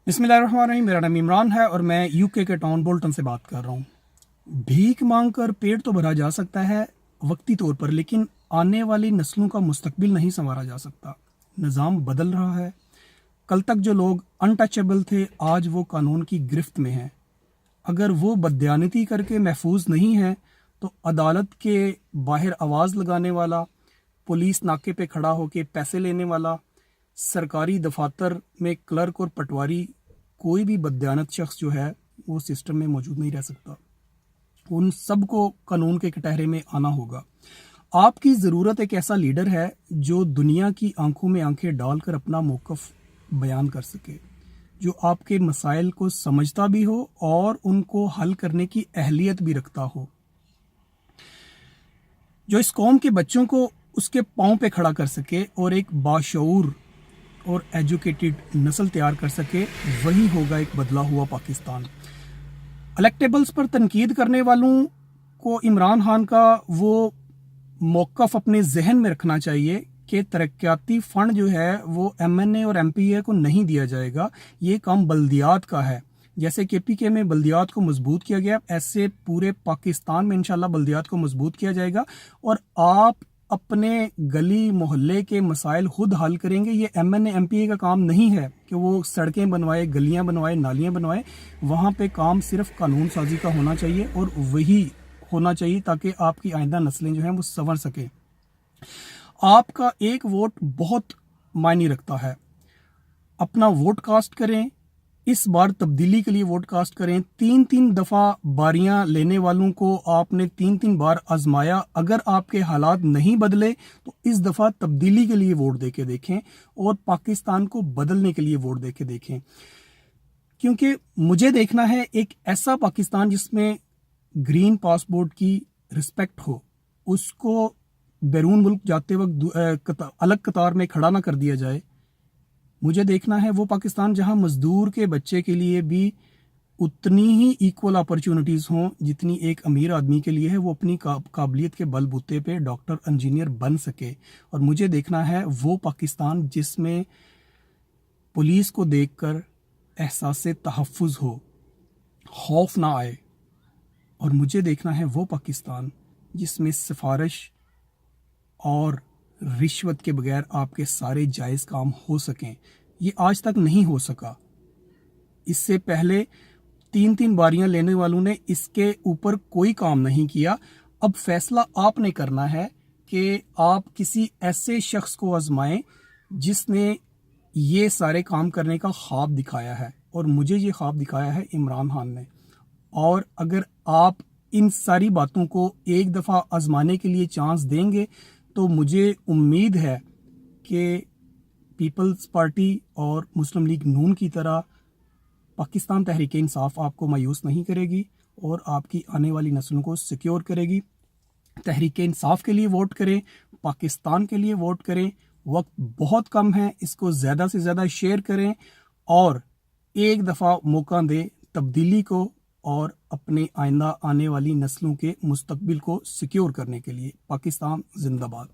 बिस्मिल्लाहिर्रहमानिर्रहीम। मेरा नाम इमरान है और मैं यूके के टाउन बोल्टन से बात कर रहा हूँ। भीख मांग कर पेट तो भरा जा सकता है वक्ती तौर पर, लेकिन आने वाली नस्लों का मुस्तकबिल नहीं संवारा जा सकता। निज़ाम बदल रहा है। कल तक जो लोग अनटचेबल थे, आज वो कानून की गिरफ्त में हैं। अगर वो बदयानती करके महफूज नहीं है तो अदालत के बाहर आवाज़ लगाने वाला, पुलिस नाके पे खड़ा होके पैसे लेने वाला, सरकारी दफातर में क्लर्क और पटवारी, कोई भी बदयानत शख्स जो है वो सिस्टम में मौजूद नहीं रह सकता। उन सब को कानून के कटहरे में आना होगा। आपकी ज़रूरत एक ऐसा लीडर है जो दुनिया की आंखों में आंखें डालकर अपना मौक़िफ़ बयान कर सके, जो आपके मसाइल को समझता भी हो और उनको हल करने की अहलियत भी रखता हो, जो इस कौम के बच्चों को उसके पाँव पे खड़ा कर सके और एक बाशऊर और एजुकेटेड नस्ल तैयार कर सके। वही होगा एक बदला हुआ पाकिस्तान। इलेक्टेबल्स पर तनकीद करने वालों को इमरान खान का वो मौक़िफ़ अपने जहन में रखना चाहिए कि तरक्याती फ़ंड जो है वो MNA और MPA को नहीं दिया जाएगा। ये काम बल्दियात का है। जैसे KPK में बल्दियात को मजबूत किया गया, ऐसे पूरे पाकिस्तान में इंशाल्लाह बल्दियात को मजबूत किया जाएगा और आप अपने गली मोहल्ले के मसाइल खुद हल करेंगे। ये MNA MPA का काम नहीं है कि वो सड़कें बनवाए, गलियां बनवाए, नालियां बनवाए। वहाँ पे काम सिर्फ कानून साजी का होना चाहिए और वही होना चाहिए ताकि आपकी आइंदा नस्लें जो हैं वो संवर सकें। आपका एक वोट बहुत मायने रखता है। अपना वोट कास्ट करें। इस बार तब्दीली के लिए वोट कास्ट करें। 3-3 दफ़ा बारियां लेने वालों को आपने 3-3 बार आजमाया। अगर आपके हालात नहीं बदले तो इस दफ़ा तब्दीली के लिए वोट देके देखें और पाकिस्तान को बदलने के लिए वोट देके देखें, क्योंकि मुझे देखना है एक ऐसा पाकिस्तान जिसमें ग्रीन पासपोर्ट की रिस्पेक्ट हो, उसको बैरून मुल्क जाते वक्त अलग कतार में खड़ा ना कर दिया जाए। मुझे देखना है वो पाकिस्तान जहां मजदूर के बच्चे के लिए भी उतनी ही इक्वल अपॉर्चुनिटीज़ हों जितनी एक अमीर आदमी के लिए है। वो अपनी काबिलियत के बलबूते पे डॉक्टर, इंजीनियर बन सके। और मुझे देखना है वो पाकिस्तान जिसमें पुलिस को देखकर एहसास तहफ़्फ़ुज़ हो, खौफ ना आए। और मुझे देखना है वो पाकिस्तान जिसमें सिफारिश और रिश्वत के बगैर आपके सारे जायज़ काम हो सकें। ये आज तक नहीं हो सका। इससे पहले 3-3 बारियां लेने वालों ने इसके ऊपर कोई काम नहीं किया। अब फैसला आपने करना है कि आप किसी ऐसे शख्स को आजमाएं जिसने ये सारे काम करने का ख्वाब दिखाया है, और मुझे ये ख्वाब दिखाया है इमरान खान ने। और अगर आप इन सारी बातों को एक दफ़ा आजमाने के लिए चांस देंगे तो मुझे उम्मीद है कि पीपल्स पार्टी और मुस्लिम लीग नून की तरह पाकिस्तान तहरीक इंसाफ आपको मायूस नहीं करेगी और आपकी आने वाली नस्लों को सिक्योर करेगी। तहरीक इंसाफ के लिए वोट करें, पाकिस्तान के लिए वोट करें। वक्त बहुत कम है, इसको ज़्यादा से ज़्यादा शेयर करें और एक दफ़ा मौका दें तब्दीली को और अपने आइंदा आने वाली नस्लों के मुस्तकबिल को सिक्योर करने के लिए। पाकिस्तान जिंदाबाद।